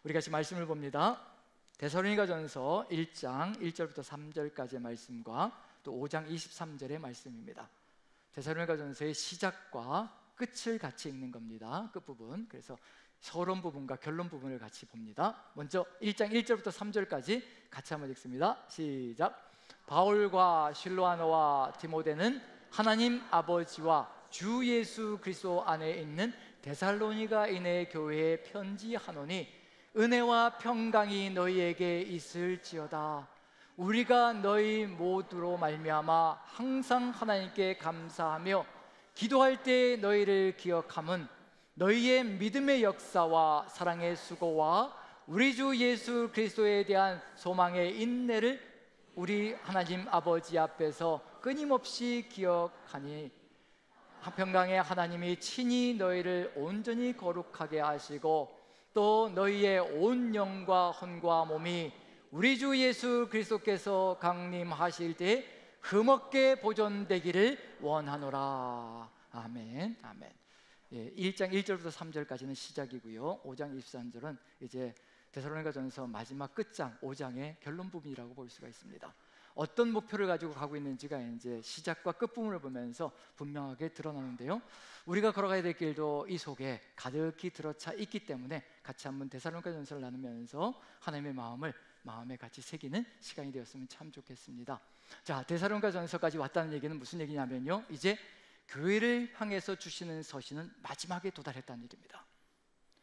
우리 같이 말씀을 봅니다. 데살로니가전서 1장 1절부터 3절까지의 말씀과 또 5장 23절의 말씀입니다. 데살로니가전서의 시작과 끝을 같이 읽는 겁니다. 끝부분. 그래서 서론 부분과 결론 부분을 같이 봅니다. 먼저 1장 1절부터 3절까지 같이 한번 읽습니다. 시작. 바울과 실로아노와 디모데는 하나님 아버지와 주 예수 그리스도 안에 있는 데살로니가인의 교회에 편지하노니 은혜와 평강이 너희에게 있을지어다. 우리가 너희 모두로 말미암아 항상 하나님께 감사하며 기도할 때 너희를 기억함은 너희의 믿음의 역사와 사랑의 수고와 우리 주 예수 그리스도에 대한 소망의 인내를 우리 하나님 아버지 앞에서 끊임없이 기억하니 평강의 하나님이 친히 너희를 온전히 거룩하게 하시고 또 너희의 온 영과 혼과 몸이 우리 주 예수 그리스도께서 강림하실 때 흠없게 보존되기를 원하노라. 아멘. 아멘. 1장 1절부터 3절까지는 시작이고요. 5장 23절은 이제 데살로니가전서 마지막 끝장 5장의 결론 부분이라고 볼 수가 있습니다. 어떤 목표를 가지고 가고 있는지가 이제 시작과 끝 부분을 보면서 분명하게 드러나는데요. 우리가 걸어가야 될 길도 이 속에 가득히 들어차 있기 때문에 같이 한번 데살로니가전서를 나누면서 하나님의 마음을 마음에 같이 새기는 시간이 되었으면 참 좋겠습니다. 자, 데살로니가전서까지 왔다는 얘기는 무슨 얘기냐면요, 이제 교회를 향해서 주시는 서신은 마지막에 도달했다는 얘기입니다.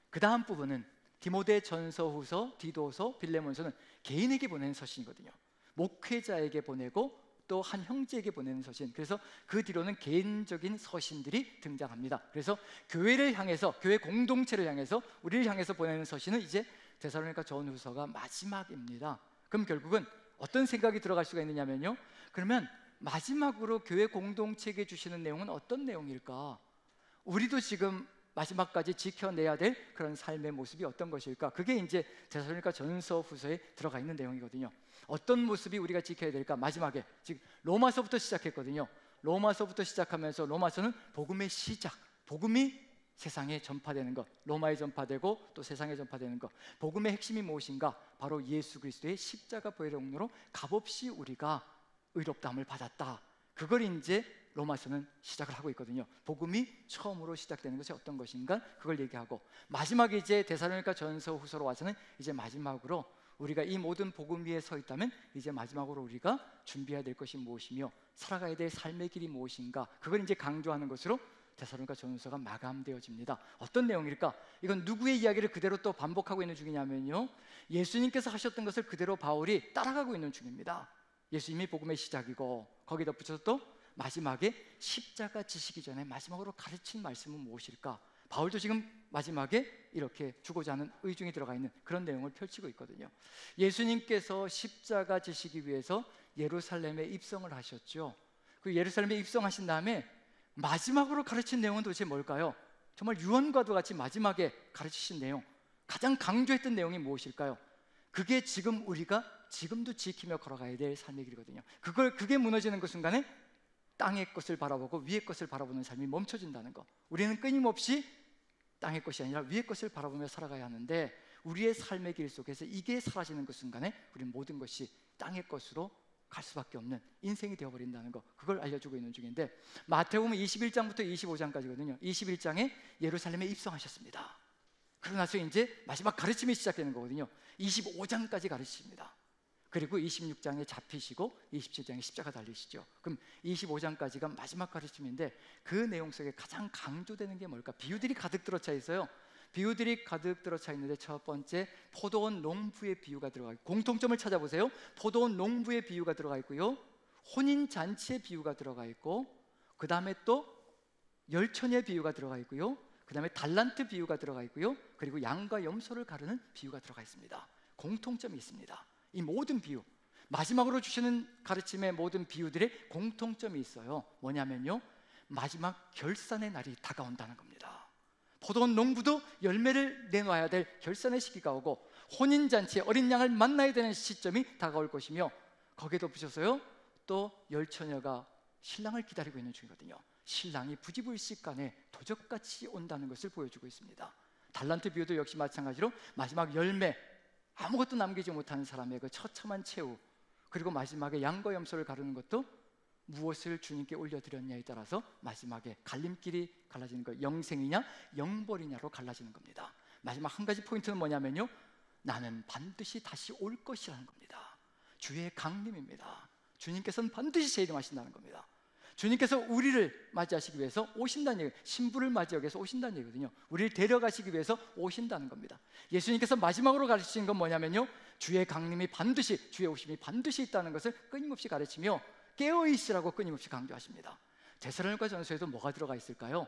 그 다음 부분은 디모데 전서후서, 디도서, 빌레몬서는 개인에게 보내는 서신이거든요. 목회자에게 보내고 또 한 형제에게 보내는 서신. 그래서 그 뒤로는 개인적인 서신들이 등장합니다. 그래서 교회를 향해서, 교회 공동체를 향해서, 우리를 향해서 보내는 서신은 이제 데살로니가 전후서가 마지막입니다. 그럼 결국은 어떤 생각이 들어갈 수가 있느냐면요, 그러면 마지막으로 교회 공동체에게 주시는 내용은 어떤 내용일까? 우리도 지금 마지막까지 지켜내야 될 그런 삶의 모습이 어떤 것일까? 그게 이제 데살로니가 전서 후서에 들어가 있는 내용이거든요. 어떤 모습이 우리가 지켜야 될까? 마지막에 지금 로마서부터 시작했거든요. 로마서부터 시작하면서 로마서는 복음의 시작, 복음이 세상에 전파되는 것, 로마에 전파되고 또 세상에 전파되는 것, 복음의 핵심이 무엇인가? 바로 예수 그리스도의 십자가 보혈의 공로로 값없이 우리가 의롭다함을 받았다. 그걸 이제 로마서는 시작을 하고 있거든요. 복음이 처음으로 시작되는 것이 어떤 것인가? 그걸 얘기하고, 마지막에 이제 데살로니가 전서 후서로 와서는 이제 마지막으로 우리가 이 모든 복음 위에 서 있다면 이제 마지막으로 우리가 준비해야 될 것이 무엇이며 살아가야 될 삶의 길이 무엇인가? 그걸 이제 강조하는 것으로 데살로니가 전서가 마감되어집니다. 어떤 내용일까? 이건 누구의 이야기를 그대로 또 반복하고 있는 중이냐면요, 예수님께서 하셨던 것을 그대로 바울이 따라가고 있는 중입니다. 예수님이 복음의 시작이고 거기에 덧붙여서 또 마지막에 십자가 지시기 전에 마지막으로 가르친 말씀은 무엇일까? 바울도 지금 마지막에 이렇게 주고자 하는 의중이 들어가 있는 그런 내용을 펼치고 있거든요. 예수님께서 십자가 지시기 위해서 예루살렘에 입성을 하셨죠. 그 예루살렘에 입성하신 다음에 마지막으로 가르친 내용은 도대체 뭘까요? 정말 유언과도 같이 마지막에 가르치신 내용, 가장 강조했던 내용이 무엇일까요? 그게 지금 우리가 지금도 지키며 걸어가야 될 삶의 길이거든요. 그게 무너지는 그 순간에 땅의 것을 바라보고 위의 것을 바라보는 삶이 멈춰진다는 거. 우리는 끊임없이 땅의 것이 아니라 위의 것을 바라보며 살아가야 하는데, 우리의 삶의 길 속에서 이게 사라지는 그 순간에 우리는 모든 것이 땅의 것으로 갈 수밖에 없는 인생이 되어버린다는 거, 그걸 알려주고 있는 중인데, 마태복음 21장부터 25장까지거든요. 21장에 예루살렘에 입성하셨습니다. 그러고 나서 이제 마지막 가르침이 시작되는 거거든요. 25장까지 가르치십니다. 그리고 26장에 잡히시고 27장에 십자가 달리시죠. 그럼 25장까지가 마지막 가르침인데, 그 내용 속에 가장 강조되는 게 뭘까? 비유들이 가득 들어차 있어요. 비유들이 가득 들어차 있는데, 첫 번째 포도원 농부의 비유가 들어가 있고, 공통점을 찾아보세요. 포도원 농부의 비유가 들어가 있고요, 혼인잔치의 비유가 들어가 있고, 그 다음에 또 열처녀의 비유가 들어가 있고요, 그 다음에 달란트 비유가 들어가 있고요, 그리고 양과 염소를 가르는 비유가 들어가 있습니다. 공통점이 있습니다. 이 모든 비유, 마지막으로 주시는 가르침의 모든 비유들의 공통점이 있어요. 뭐냐면요, 마지막 결산의 날이 다가온다는 겁니다. 포도원 농부도 열매를 내놔야 될 결산의 시기가 오고, 혼인잔치에 어린 양을 만나야 되는 시점이 다가올 것이며, 거기에 덧붙여서요, 또 열처녀가 신랑을 기다리고 있는 중이거든요. 신랑이 부지불식간에 도적같이 온다는 것을 보여주고 있습니다. 달란트 비유도 역시 마찬가지로 마지막 열매, 아무것도 남기지 못하는 사람의 그 처참한 최후, 그리고 마지막에 양과 염소를 가르는 것도 무엇을 주님께 올려드렸냐에 따라서 마지막에 갈림길이 갈라지는 거예요. 영생이냐 영벌이냐로 갈라지는 겁니다. 마지막 한 가지 포인트는 뭐냐면요, 나는 반드시 다시 올 것이라는 겁니다. 주의 강림입니다. 주님께서는 반드시 재림하신다는 겁니다. 주님께서 우리를 맞이하시기 위해서 오신다는 얘기예요. 신부를 맞이하기 위해서 오신다는 얘기거든요. 우리를 데려가시기 위해서 오신다는 겁니다. 예수님께서 마지막으로 가르치신 건 뭐냐면요, 주의 강림이 반드시, 주의 오심이 반드시 있다는 것을 끊임없이 가르치며 깨어있으라고 끊임없이 강조하십니다. 데살로니가 전서에도 뭐가 들어가 있을까요?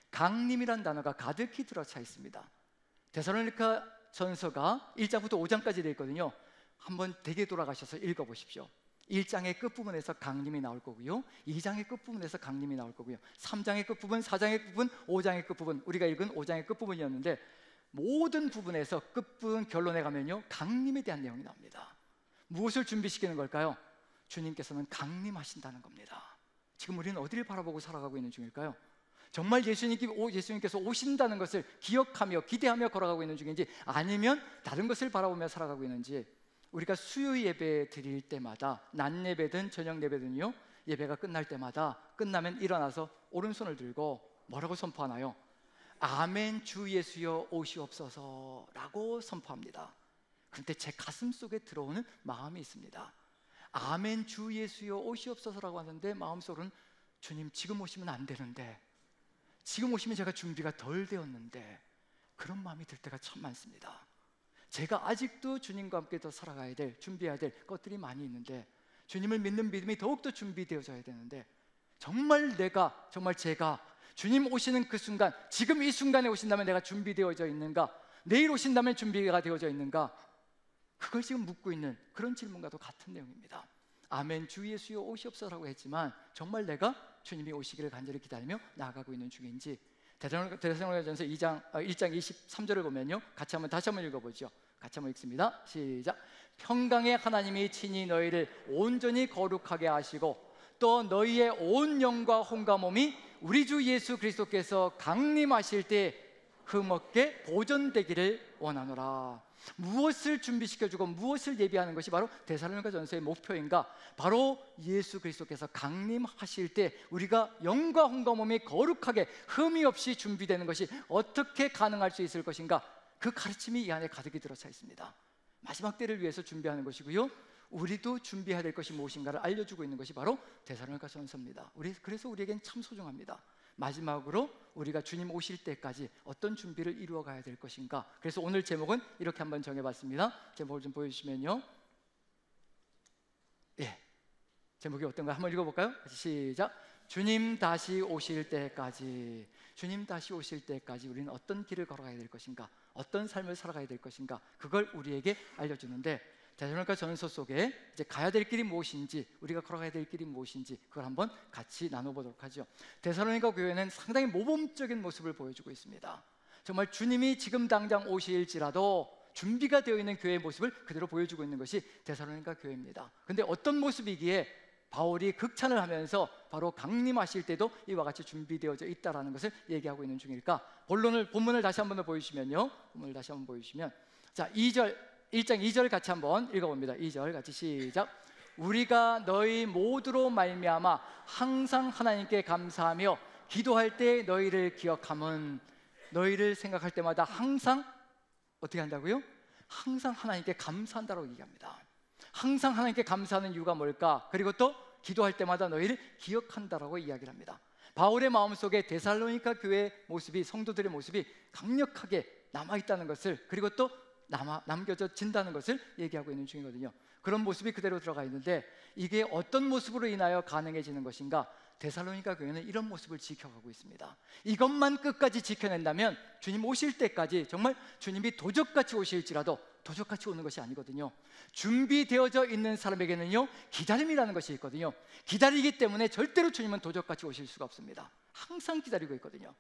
강림이란 단어가 가득히 들어차 있습니다. 데살로니가 전서가 1장부터 5장까지 되어 있거든요. 한번 되게 돌아가셔서 읽어보십시오. 1장의 끝부분에서 강림이 나올 거고요, 2장의 끝부분에서 강림이 나올 거고요, 3장의 끝부분, 4장의 끝부분, 5장의 끝부분, 우리가 읽은 5장의 끝부분이었는데 모든 부분에서 끝부분 결론에 가면요, 강림에 대한 내용이 나옵니다. 무엇을 준비시키는 걸까요? 주님께서는 강림하신다는 겁니다. 지금 우리는 어디를 바라보고 살아가고 있는 중일까요? 정말 예수님께서 오신다는 것을 기억하며 기대하며 걸어가고 있는 중인지, 아니면 다른 것을 바라보며 살아가고 있는지. 우리가 수요 예배 드릴 때마다, 낮 예배든 저녁 예배든요, 예배가 끝날 때마다, 끝나면 일어나서 오른손을 들고 뭐라고 선포하나요? 아멘 주 예수여 오시옵소서 라고 선포합니다. 그런데 제 가슴 속에 들어오는 마음이 있습니다. 아멘 주 예수여 오시옵소서라고 하는데 마음속으로는 주님 지금 오시면 안 되는데, 지금 오시면 제가 준비가 덜 되었는데, 그런 마음이 들 때가 참 많습니다. 제가 아직도 주님과 함께 더 살아가야 될, 준비해야 될 것들이 많이 있는데, 주님을 믿는 믿음이 더욱더 준비되어져야 되는데, 정말 제가 주님 오시는 그 순간, 지금 이 순간에 오신다면 내가 준비되어져 있는가? 내일 오신다면 준비가 되어져 있는가? 그걸 지금 묻고 있는 그런 질문과도 같은 내용입니다. 아멘 주 예수여 오시옵소서라고 했지만 정말 내가 주님이 오시기를 간절히 기다리며 나아가고 있는 중인지. 데살로니가전서 1장 23절을 보면요, 다시 한번 읽어보죠. 같이 한번 읽습니다. 시작. 평강의 하나님이 친히 너희를 온전히 거룩하게 하시고 또 너희의 온 영과 혼과 몸이 우리 주 예수 그리스도께서 강림하실 때 흠없게 보존되기를 원하노라. 무엇을 준비시켜주고 무엇을 예비하는 것이 바로 데살로니가전서의 목표인가? 바로 예수 그리스도께서 강림하실 때 우리가 영과 혼과 몸이 거룩하게 흠이 없이 준비되는 것이 어떻게 가능할 수 있을 것인가? 그 가르침이 이 안에 가득히 들어차 있습니다. 마지막 때를 위해서 준비하는 것이고요, 우리도 준비해야 될 것이 무엇인가를 알려주고 있는 것이 바로 데살로니가전서입니다. 그래서 우리에겐 참 소중합니다. 마지막으로 우리가 주님 오실 때까지 어떤 준비를 이루어 가야 될 것인가. 그래서 오늘 제목은 이렇게 한번 정해봤습니다. 제목을 좀 보여주시면요, 제목이 어떤가 한번 읽어볼까요? 시작. 주님 다시 오실 때까지, 주님 다시 오실 때까지 우리는 어떤 길을 걸어가야 될 것인가, 어떤 삶을 살아가야 될 것인가, 그걸 우리에게 알려주는데, 데살로니가 전서 속에 이제 가야 될 길이 무엇인지, 우리가 걸어가야 될 길이 무엇인지, 그걸 한번 같이 나눠보도록 하죠. 데살로니가 교회는 상당히 모범적인 모습을 보여주고 있습니다. 정말 주님이 지금 당장 오실지라도 준비가 되어 있는 교회의 모습을 그대로 보여주고 있는 것이 데살로니가 교회입니다. 근데 어떤 모습이기에 바울이 극찬을 하면서 바로 강림하실 때도 이와 같이 준비되어져 있다는 것을 얘기하고 있는 중일까? 본문을 다시 한번 보여주시면요, 본문을 다시 한번 보여주시면, 자 1장 2절 같이 한번 읽어봅니다. 2절 같이 시작. 우리가 너희 모두로 말미암아 항상 하나님께 감사하며 기도할 때 너희를 기억함은, 너희를 생각할 때마다 항상 어떻게 한다고요? 항상 하나님께 감사한다고 얘기합니다. 항상 하나님께 감사하는 이유가 뭘까? 그리고 또 기도할 때마다 너희를 기억한다라고 이야기를 합니다. 바울의 마음속에 데살로니가 교회의 모습이, 성도들의 모습이 강력하게 남아있다는 것을, 그리고 또 남겨진다는 것을 얘기하고 있는 중이거든요. 그런 모습이 그대로 들어가 있는데, 이게 어떤 모습으로 인하여 가능해지는 것인가? 데살로니가 교회는 이런 모습을 지켜가고 있습니다. 이것만 끝까지 지켜낸다면 주님 오실 때까지 정말 주님이 도적같이 오실지라도 도적같이 오는 것이 아니거든요. 준비되어져 있는 사람에게는요, 기다림이라는 것이 있거든요. 기다리기 때문에 절대로 주님은 도적같이 오실 수가 없습니다. 항상 기다리고 있거든요.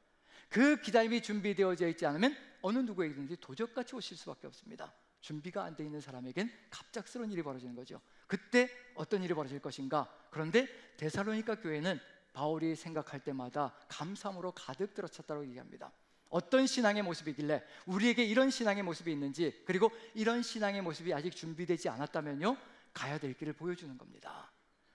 그 기다림이 준비되어져 있지 않으면 어느 누구에게든지 도적같이 오실 수밖에 없습니다. 준비가 안 돼 있는 사람에겐 갑작스러운 일이 벌어지는 거죠. 그때 어떤 일이 벌어질 것인가? 그런데 데살로니가 교회는 바울이 생각할 때마다 감사함으로 가득 들어찼다고 얘기합니다. 어떤 신앙의 모습이길래 우리에게 이런 신앙의 모습이 있는지, 그리고 이런 신앙의 모습이 아직 준비되지 않았다면요, 가야 될 길을 보여주는 겁니다.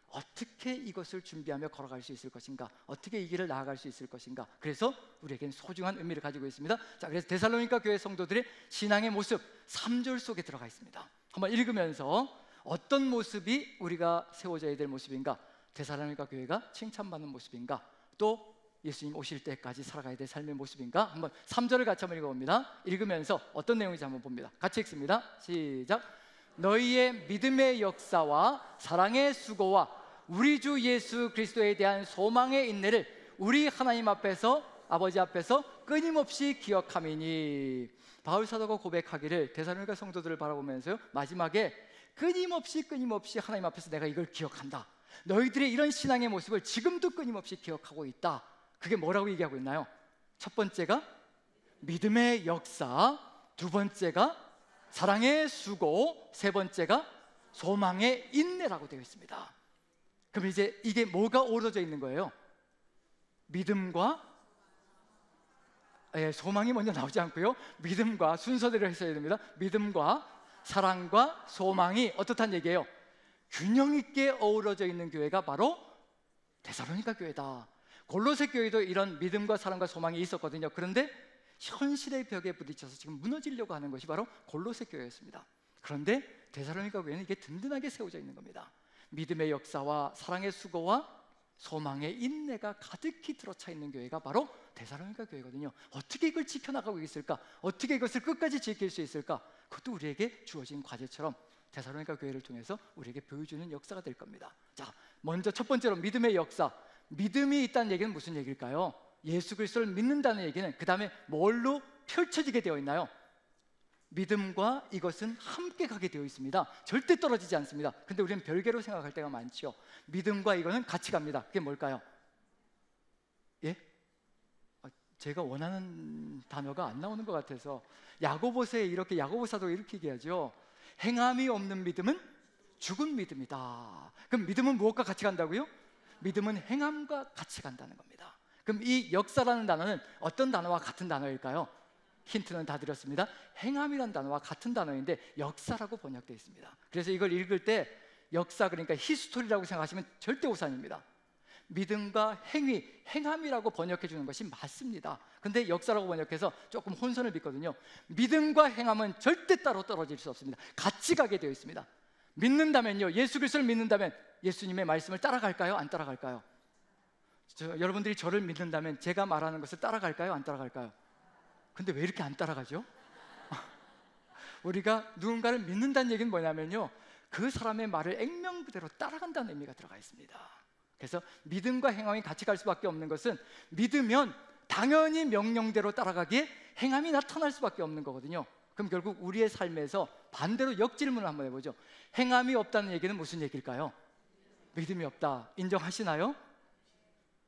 어떻게 이것을 준비하며 걸어갈 수 있을 것인가, 어떻게 이 길을 나아갈 수 있을 것인가. 그래서 우리에겐 소중한 의미를 가지고 있습니다. 자, 그래서 데살로니가 교회 성도들의 신앙의 모습 3절 속에 들어가 있습니다. 한번 읽으면서 어떤 모습이 우리가 세워져야 될 모습인가, 데살로니가 교회가 칭찬받는 모습인가, 또 예수님 오실 때까지 살아가야 될 삶의 모습인가, 한번 3절을 같이 한번 읽어봅니다. 읽으면서 어떤 내용인지 한번 봅니다. 같이 읽습니다. 시작. 너희의 믿음의 역사와 사랑의 수고와 우리 주 예수 그리스도에 대한 소망의 인내를 우리 하나님 앞에서, 아버지 앞에서 끊임없이 기억함이니. 바울 사도가 고백하기를 데살로니가 성도들을 바라보면서요, 마지막에 끊임없이 하나님 앞에서 내가 이걸 기억한다, 너희들의 이런 신앙의 모습을 지금도 끊임없이 기억하고 있다. 그게 뭐라고 얘기하고 있나요? 첫 번째가 믿음의 역사, 두 번째가 사랑의 수고, 세 번째가 소망의 인내라고 되어 있습니다. 그럼 이제 이게 뭐가 어우러져 있는 거예요? 믿음과, 소망이 먼저 나오지 않고요, 믿음과, 순서대로 했어야 됩니다. 믿음과 사랑과 소망이 어떻단 얘기예요? 균형 있게 어우러져 있는 교회가 바로 데살로니가 교회다. 골로새 교회도 이런 믿음과 사랑과 소망이 있었거든요. 그런데 현실의 벽에 부딪혀서 지금 무너지려고 하는 것이 바로 골로새 교회였습니다. 그런데 데살로니가 교회는 이게 든든하게 세워져 있는 겁니다. 믿음의 역사와 사랑의 수고와 소망의 인내가 가득히 들어차 있는 교회가 바로 데살로니가 교회거든요. 어떻게 이걸 지켜나가고 있을까? 어떻게 이것을 끝까지 지킬 수 있을까? 그것도 우리에게 주어진 과제처럼 데살로니가 교회를 통해서 우리에게 보여주는 역사가 될 겁니다. 자, 먼저 첫 번째로 믿음의 역사. 믿음이 있다는 얘기는 무슨 얘기일까요? 예수 그리스도를 믿는다는 얘기는 그 다음에 뭘로 펼쳐지게 되어 있나요? 믿음과 이것은 함께 가게 되어 있습니다. 절대 떨어지지 않습니다. 근데 우리는 별개로 생각할 때가 많죠. 믿음과 이거는 같이 갑니다. 그게 뭘까요? 예? 제가 원하는 단어가 안 나오는 것 같아서, 야고보서에 이렇게, 야고보 사도가 이렇게 얘기하죠. 행함이 없는 믿음은 죽은 믿음이다. 그럼 믿음은 무엇과 같이 간다고요? 믿음은 행함과 같이 간다는 겁니다. 그럼 이 역사라는 단어는 어떤 단어와 같은 단어일까요? 힌트는 다 드렸습니다. 행함이라는 단어와 같은 단어인데 역사라고 번역되어 있습니다. 그래서 이걸 읽을 때 역사, 그러니까 히스토리라고 생각하시면 절대 오산입니다. 믿음과 행위, 행함이라고 번역해 주는 것이 맞습니다. 근데 역사라고 번역해서 조금 혼선을 빚거든요. 믿음과 행함은 절대 따로 떨어질 수 없습니다. 같이 가게 되어 있습니다. 믿는다면요, 예수 그리스도를 믿는다면 예수님의 말씀을 따라갈까요? 안 따라갈까요? 여러분들이 저를 믿는다면 제가 말하는 것을 따라갈까요? 안 따라갈까요? 근데 왜 이렇게 안 따라가죠? 우리가 누군가를 믿는다는 얘기는 뭐냐면요, 그 사람의 말을 액면 그대로 따라간다는 의미가 들어가 있습니다. 그래서 믿음과 행함이 같이 갈 수밖에 없는 것은, 믿으면 당연히 명령대로 따라가기에 행함이 나타날 수밖에 없는 거거든요. 그럼 결국 우리의 삶에서 반대로 역질문을 한번 해보죠. 행함이 없다는 얘기는 무슨 얘기일까요? 믿음이 없다. 인정하시나요?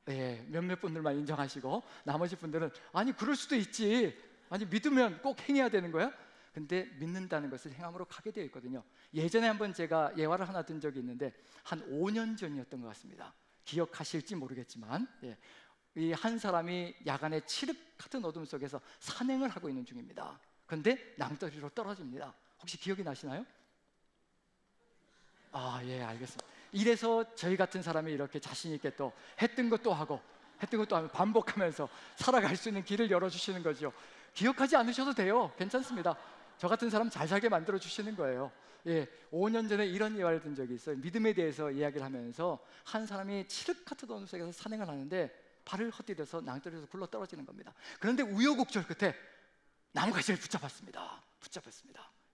네, 몇몇 분들만 인정하시고 나머지 분들은 아니 그럴 수도 있지, 아니 믿으면 꼭 행해야 되는 거야? 근데 믿는다는 것을 행함으로 가게 되어 있거든요. 예전에 한번 제가 예화를 하나 든 적이 있는데 한 5년 전이었던 것 같습니다. 기억하실지 모르겠지만, 이 한 사람이 야간에 칠흑 같은 어둠 속에서 산행을 하고 있는 중입니다. 그런데 낭떠러지로 떨어집니다. 혹시 기억이 나시나요? 아, 예, 알겠습니다. 이래서 저희 같은 사람이 이렇게 자신 있게 또 했던 것도 하고 반복하면서 살아갈 수 있는 길을 열어주시는 거죠. 기억하지 않으셔도 돼요. 괜찮습니다. 저 같은 사람 잘 살게 만들어 주시는 거예요. 5년 전에 이런 예화를 든 적이 있어요. 믿음에 대해서 이야기를 하면서 한 사람이 칠흑 같은 어둠 속에서 산행을 하는데 발을 헛디뎌서 낭떠러지에서 굴러 떨어지는 겁니다. 그런데 우여곡절 끝에 나뭇가지를 붙잡았습니다.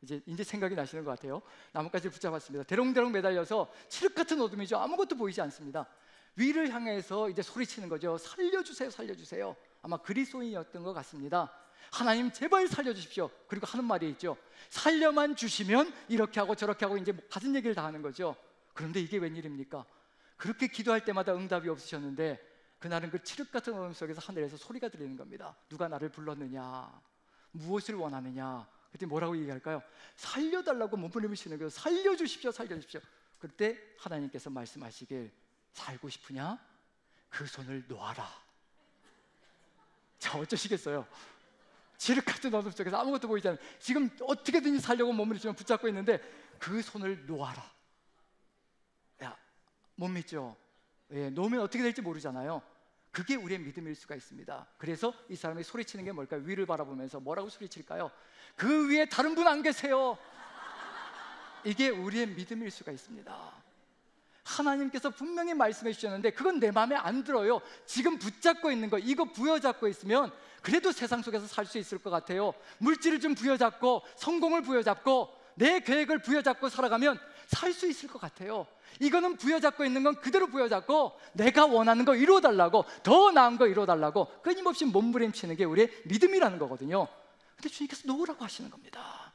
이제 생각이 나시는 것 같아요. 나뭇가지를 붙잡았습니다. 대롱대롱 매달려서 칠흑 같은 어둠이죠. 아무것도 보이지 않습니다. 위를 향해서 이제 소리치는 거죠. 살려주세요, 살려주세요. 아마 그리스도인이었던 것 같습니다. 하나님 제발 살려주십시오. 그리고 하는 말이 있죠. 살려만 주시면 이렇게 하고 저렇게 하고 이제 가진 얘기를 다 하는 거죠. 그런데 이게 웬일입니까? 그렇게 기도할 때마다 응답이 없으셨는데 그날은 그 칠흑 같은 어둠 속에서 하늘에서 소리가 들리는 겁니다. 누가 나를 불렀느냐? 무엇을 원하느냐? 그때 뭐라고 얘기할까요? 살려달라고 몸부림치는 거예요. 살려주십시오, 살려주십시오. 그때 하나님께서 말씀하시길, 살고 싶으냐? 그 손을 놓아라. 자, 어쩌시겠어요? 지륵 같은 어둠 속에서 아무것도 보이지 않아요. 지금 어떻게든지 살려고 몸을 지금 붙잡고 있는데 그 손을 놓아라. 야, 못 믿죠? 예, 놓으면 어떻게 될지 모르잖아요. 그게 우리의 믿음일 수가 있습니다. 그래서 이 사람이 소리치는 게 뭘까요? 위를 바라보면서 뭐라고 소리칠까요? 그 위에 다른 분 안 계세요. 이게 우리의 믿음일 수가 있습니다. 하나님께서 분명히 말씀해 주셨는데 그건 내 마음에 안 들어요. 지금 붙잡고 있는 거, 이거 부여잡고 있으면 그래도 세상 속에서 살 수 있을 것 같아요. 물질을 좀 부여잡고 성공을 부여잡고 내 계획을 부여잡고 살아가면 살 수 있을 것 같아요. 이거는 부여잡고 있는 건 그대로 부여잡고 내가 원하는 거 이루어달라고, 더 나은 거 이루어달라고 끊임없이 몸부림치는 게 우리의 믿음이라는 거거든요. 근데 주님께서 놓으라고 하시는 겁니다.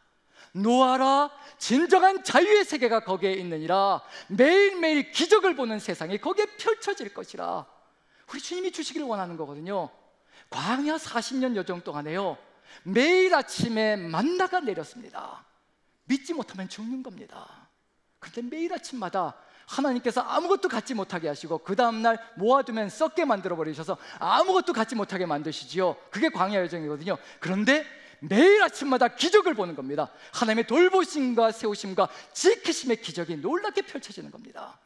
놓아라. 진정한 자유의 세계가 거기에 있느니라. 매일매일 기적을 보는 세상이 거기에 펼쳐질 것이라. 우리 주님이 주시기를 원하는 거거든요. 광야 40년 여정 동안에요, 매일 아침에 만나가 내렸습니다. 믿지 못하면 죽는 겁니다. 그런데 매일 아침마다 하나님께서 아무것도 갖지 못하게 하시고 그 다음날 모아두면 썩게 만들어 버리셔서 아무것도 갖지 못하게 만드시지요. 그게 광야 여정이거든요. 그런데 매일 아침마다 기적을 보는 겁니다. 하나님의 돌보심과 세우심과 지키심의 기적이 놀랍게 펼쳐지는 겁니다.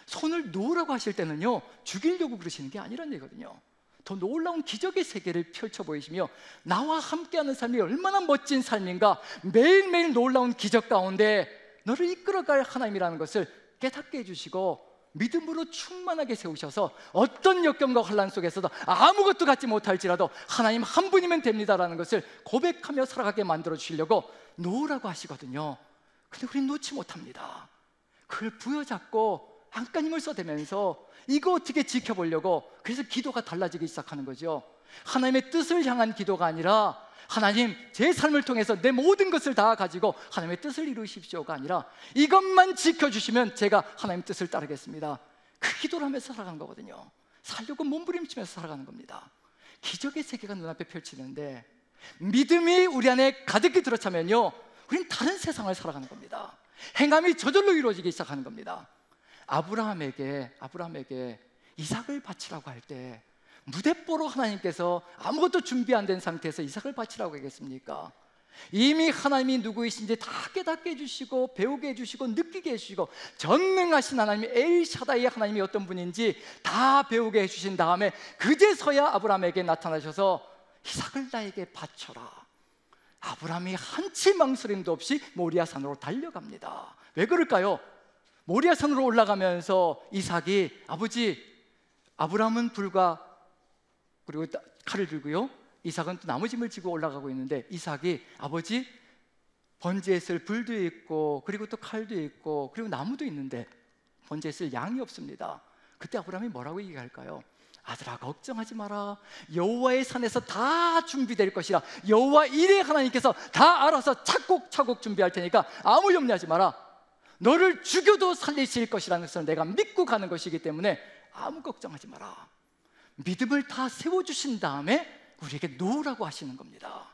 손을 놓으라고 하실 때는요, 죽이려고 그러시는 게 아니란 얘기거든요. 더 놀라운 기적의 세계를 펼쳐 보이시며 나와 함께하는 삶이 얼마나 멋진 삶인가, 매일매일 놀라운 기적 가운데 너를 이끌어갈 하나님이라는 것을 깨닫게 해주시고 믿음으로 충만하게 세우셔서 어떤 역경과 환난 속에서도 아무것도 갖지 못할지라도 하나님 한 분이면 됩니다라는 것을 고백하며 살아가게 만들어 주시려고 놓으라고 하시거든요. 근데 우리는 놓지 못합니다. 그걸 부여잡고 안간힘을 써대면서 이거 어떻게 지켜보려고, 그래서 기도가 달라지기 시작하는 거죠. 하나님의 뜻을 향한 기도가 아니라 하나님 제 삶을 통해서 내 모든 것을 다 가지고 하나님의 뜻을 이루십시오가 아니라 이것만 지켜주시면 제가 하나님의 뜻을 따르겠습니다. 그 기도를 하면서 살아가는 거거든요. 살려고 몸부림치면서 살아가는 겁니다. 기적의 세계가 눈앞에 펼치는데 믿음이 우리 안에 가득히 들어차면요, 우린 다른 세상을 살아가는 겁니다. 행함이 저절로 이루어지기 시작하는 겁니다. 아브라함에게 이삭을 바치라고 할 때 무대뽀로 하나님께서 아무것도 준비 안 된 상태에서 이삭을 바치라고 하겠습니까? 이미 하나님이 누구이신지 다 깨닫게 해주시고 배우게 해주시고 느끼게 해주시고 전능하신 하나님 엘샤다이 하나님이 어떤 분인지 다 배우게 해주신 다음에 그제서야 아브라함에게 나타나셔서 이삭을 나에게 바쳐라. 아브라함이 한치 망설임도 없이 모리아산으로 달려갑니다. 왜 그럴까요? 모리아산으로 올라가면서 이삭이, 아버지, 아브라함은 불과 그리고 칼을 들고요, 이삭은 또 나무짐을 지고 올라가고 있는데 이삭이, 아버지, 번제에 쓸 불도 있고 그리고 또 칼도 있고 그리고 나무도 있는데 번제에 쓸 양이 없습니다. 그때 아브라함이 뭐라고 얘기할까요? 아들아, 걱정하지 마라. 여호와의 산에서 다 준비될 것이라. 여호와 이레 하나님께서 다 알아서 차곡차곡 준비할 테니까 아무 염려하지 마라. 너를 죽여도 살리실 것이라는 것을 내가 믿고 가는 것이기 때문에 아무 걱정하지 마라. 믿음을 다 세워주신 다음에 우리에게 놓으라고 하시는 겁니다.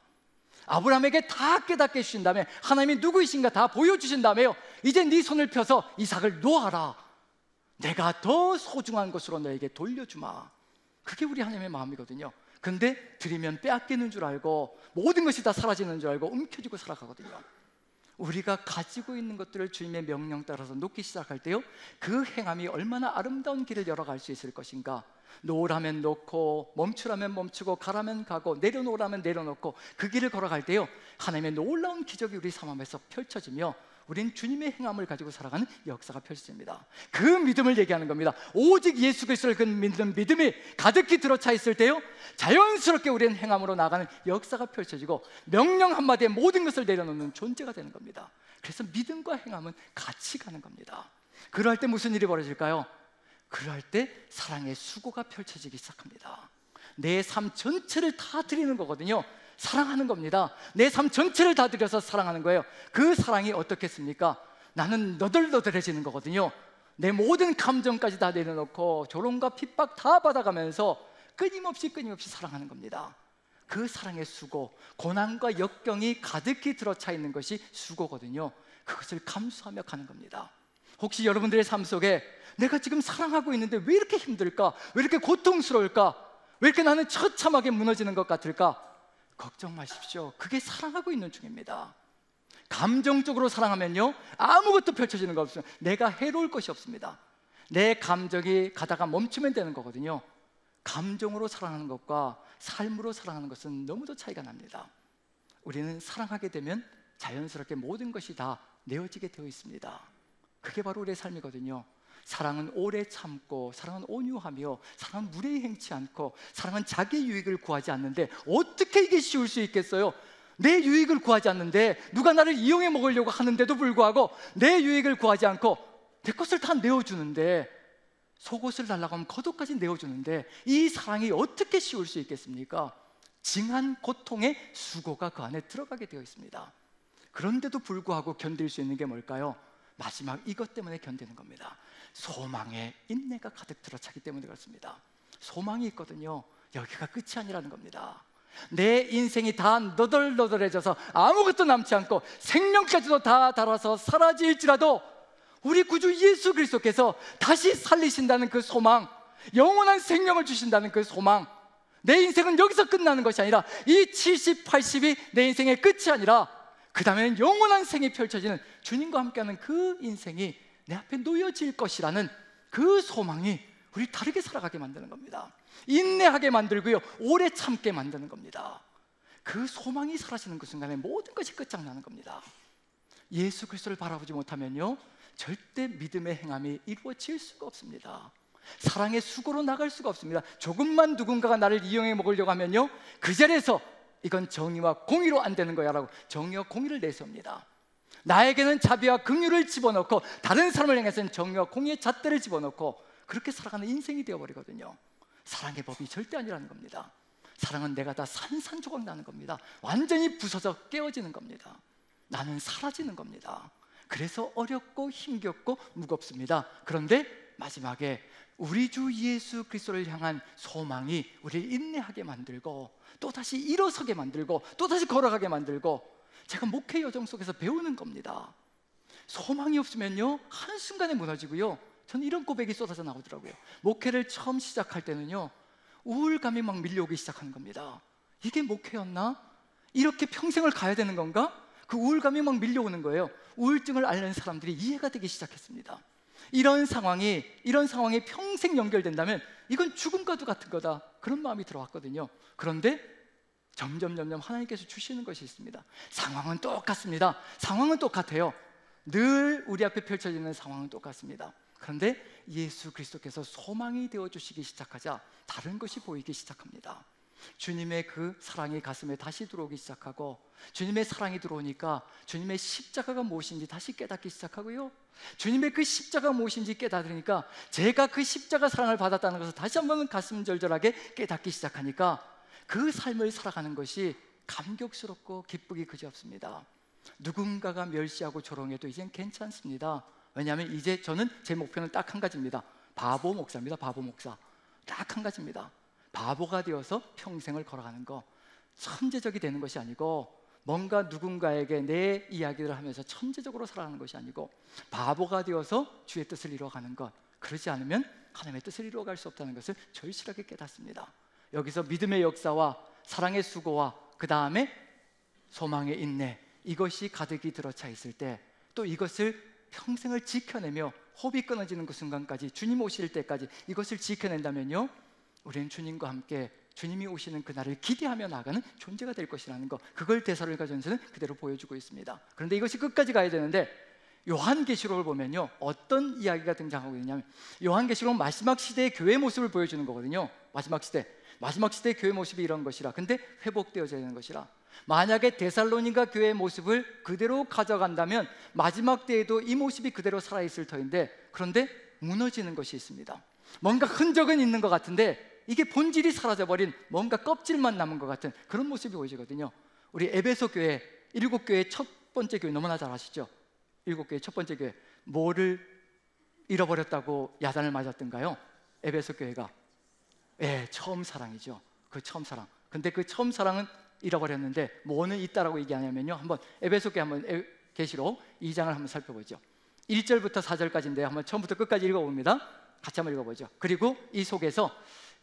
아브라함에게 다 깨닫게 해주신 다음에 하나님이 누구이신가 다 보여주신 다음에요, 이제 네 손을 펴서 이삭을 놓아라. 내가 더 소중한 것으로 너에게 돌려주마. 그게 우리 하나님의 마음이거든요. 근데 드리면 빼앗기는 줄 알고 모든 것이 다 사라지는 줄 알고 움켜쥐고 살아가거든요. 우리가 가지고 있는 것들을 주님의 명령 따라서 놓기 시작할 때요, 그 행함이 얼마나 아름다운 길을 열어갈 수 있을 것인가. 놓으라면 놓고, 멈추라면 멈추고, 가라면 가고, 내려놓으라면 내려놓고, 그 길을 걸어갈 때요, 하나님의 놀라운 기적이 우리 삶 앞에서 펼쳐지며 우린 주님의 행함을 가지고 살아가는 역사가 펼쳐집니다. 그 믿음을 얘기하는 겁니다. 오직 예수 그리스도를 믿는 믿음이 가득히 들어차 있을 때요, 자연스럽게 우리는 행함으로 나가는 역사가 펼쳐지고 명령 한마디에 모든 것을 내려놓는 존재가 되는 겁니다. 그래서 믿음과 행함은 같이 가는 겁니다. 그럴 때 무슨 일이 벌어질까요? 그럴 때 사랑의 수고가 펼쳐지기 시작합니다. 내 삶 전체를 다 드리는 거거든요. 사랑하는 겁니다. 내 삶 전체를 다 드려서 사랑하는 거예요. 그 사랑이 어떻겠습니까? 나는 너덜너덜해지는 거거든요. 내 모든 감정까지 다 내려놓고 조롱과 핍박 다 받아가면서 끊임없이 사랑하는 겁니다. 그 사랑의 수고, 고난과 역경이 가득히 들어차 있는 것이 수고거든요. 그것을 감수하며 가는 겁니다. 혹시 여러분들의 삶 속에 내가 지금 사랑하고 있는데 왜 이렇게 힘들까? 왜 이렇게 고통스러울까? 왜 이렇게 나는 처참하게 무너지는 것 같을까? 걱정 마십시오. 그게 사랑하고 있는 중입니다. 감정적으로 사랑하면요, 아무것도 펼쳐지는 거 없어요. 내가 해로울 것이 없습니다. 내 감정이 가다가 멈추면 되는 거거든요. 감정으로 사랑하는 것과 삶으로 사랑하는 것은 너무도 차이가 납니다. 우리는 사랑하게 되면 자연스럽게 모든 것이 다 내어지게 되어 있습니다. 그게 바로 우리의 삶이거든요. 사랑은 오래 참고, 사랑은 온유하며, 사랑은 무례히 행치 않고, 사랑은 자기 유익을 구하지 않는데 어떻게 이게 쉬울 수 있겠어요? 내 유익을 구하지 않는데, 누가 나를 이용해 먹으려고 하는데도 불구하고 내 유익을 구하지 않고 내 것을 다 내어주는데, 속옷을 달라고 하면 겉옷까지 내어주는데, 이 사랑이 어떻게 쉬울 수 있겠습니까? 징한 고통의 수고가 그 안에 들어가게 되어 있습니다. 그런데도 불구하고 견딜 수 있는 게 뭘까요? 마지막 이것 때문에 견디는 겁니다. 소망의 인내가 가득 들어차기 때문에 그렇습니다. 소망이 있거든요. 여기가 끝이 아니라는 겁니다. 내 인생이 다 너덜너덜해져서 아무것도 남지 않고 생명까지도 다 닳아서 사라질지라도 우리 구주 예수 그리스도께서 다시 살리신다는 그 소망, 영원한 생명을 주신다는 그 소망, 내 인생은 여기서 끝나는 것이 아니라 이 70, 80이 내 인생의 끝이 아니라 그 다음에는 영원한 생이 펼쳐지는 주님과 함께하는 그 인생이 내 앞에 놓여질 것이라는 그 소망이 우리를 다르게 살아가게 만드는 겁니다. 인내하게 만들고요, 오래 참게 만드는 겁니다. 그 소망이 사라지는 그 순간에 모든 것이 끝장나는 겁니다. 예수 그리스도를 바라보지 못하면요, 절대 믿음의 행함이 이루어질 수가 없습니다. 사랑의 수고로 나갈 수가 없습니다. 조금만 누군가가 나를 이용해 먹으려고 하면요, 그 자리에서 이건 정의와 공의로 안 되는 거야 라고 정의와 공의를 내세웁니다. 나에게는 자비와 긍휼을 집어넣고 다른 사람을 향해서는 정의와 공의의 잣대를 집어넣고 그렇게 살아가는 인생이 되어버리거든요. 사랑의 법이 절대 아니라는 겁니다. 사랑은 내가 다 산산조각 나는 겁니다. 완전히 부서져 깨어지는 겁니다. 나는 사라지는 겁니다. 그래서 어렵고 힘겹고 무겁습니다. 그런데 마지막에 우리 주 예수 그리스도를 향한 소망이 우리를 인내하게 만들고 또다시 일어서게 만들고 또다시 걸어가게 만들고, 제가 목회 여정 속에서 배우는 겁니다. 소망이 없으면요, 한순간에 무너지고요. 저는 이런 고백이 쏟아져 나오더라고요. 목회를 처음 시작할 때는요, 우울감이 막 밀려오기 시작하는 겁니다. 이게 목회였나? 이렇게 평생을 가야 되는 건가? 그 우울감이 막 밀려오는 거예요. 우울증을 앓는 사람들이 이해가 되기 시작했습니다. 이런 상황이 평생 연결된다면 이건 죽음과도 같은 거다, 그런 마음이 들어왔거든요. 그런데 점점 하나님께서 주시는 것이 있습니다. 상황은 똑같습니다. 상황은 똑같아요. 늘 우리 앞에 펼쳐지는 상황은 똑같습니다. 그런데 예수 그리스도께서 소망이 되어주시기 시작하자 다른 것이 보이기 시작합니다. 주님의 그 사랑이 가슴에 다시 들어오기 시작하고, 주님의 사랑이 들어오니까 주님의 십자가가 무엇인지 다시 깨닫기 시작하고요, 주님의 그 십자가가 무엇인지 깨닫으니까 제가 그 십자가 사랑을 받았다는 것을 다시 한번 가슴 절절하게 깨닫기 시작하니까 그 삶을 살아가는 것이 감격스럽고 기쁘기 그지없습니다. 누군가가 멸시하고 조롱해도 이젠 괜찮습니다. 왜냐하면 이제 저는 제 목표는 딱 한 가지입니다. 바보 목사입니다. 바보 목사. 딱 한 가지입니다. 바보가 되어서 평생을 걸어가는 거, 천재적이 되는 것이 아니고 뭔가 누군가에게 내 이야기를 하면서 천재적으로 살아가는 것이 아니고 바보가 되어서 주의 뜻을 이루어가는 것, 그러지 않으면 하나님의 뜻을 이루어갈 수 없다는 것을 절실하게 깨닫습니다. 여기서 믿음의 역사와 사랑의 수고와 그 다음에 소망의 인내, 이것이 가득히 들어차 있을 때 또 이것을 평생을 지켜내며 호흡이 끊어지는 그 순간까지, 주님 오실 때까지 이것을 지켜낸다면요, 우리는 주님과 함께 주님이 오시는 그날을 기대하며 나가는 존재가 될 것이라는 것, 그걸 데살로니가전서는 그대로 보여주고 있습니다. 그런데 이것이 끝까지 가야 되는데 요한계시록을 보면요, 어떤 이야기가 등장하고 있냐면 요한계시록은 마지막 시대의 교회 모습을 보여주는 거거든요. 마지막 시대의 교회 모습이 이런 것이라, 근데 회복되어져야 되는 것이라, 만약에 데살로니가 교회의 모습을 그대로 가져간다면 마지막 때에도 이 모습이 그대로 살아있을 터인데, 그런데 무너지는 것이 있습니다. 뭔가 흔적은 있는 것 같은데 이게 본질이 사라져버린, 뭔가 껍질만 남은 것 같은 그런 모습이 보여지거든요. 우리 에베소 교회, 7교회 첫 번째 교회 너무나 잘 아시죠? 7교회 첫 번째 교회, 뭐를 잃어버렸다고 야단을 맞았던가요? 에베소 교회가 처음 사랑이죠. 그 처음 사랑. 근데 그 처음 사랑은 잃어버렸는데 뭐는 있다라고 얘기하냐면요, 한번 에베소 교회 한번 계시록 2장을 한번 살펴보죠. 1절부터 4절까지인데 한번 처음부터 끝까지 읽어봅니다. 같이 한번 읽어보죠. 그리고 이 속에서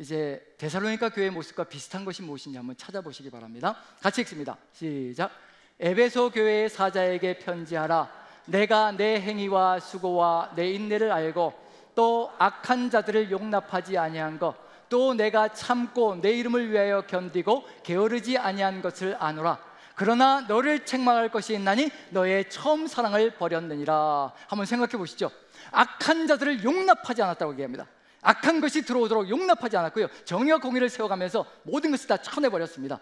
이제 데살로니가 교회의 모습과 비슷한 것이 무엇인지 한번 찾아보시기 바랍니다. 같이 읽습니다. 시작. 에베소 교회의 사자에게 편지하라. 내가 내 행위와 수고와 내 인내를 알고 또 악한 자들을 용납하지 아니한 것, 또 내가 참고 내 이름을 위하여 견디고 게으르지 아니한 것을 아노라. 그러나 너를 책망할 것이 있나니 너의 처음 사랑을 버렸느니라. 한번 생각해 보시죠. 악한 자들을 용납하지 않았다고 얘기합니다. 악한 것이 들어오도록 용납하지 않았고요, 정의와 공의를 세워가면서 모든 것을 다 쳐내버렸습니다.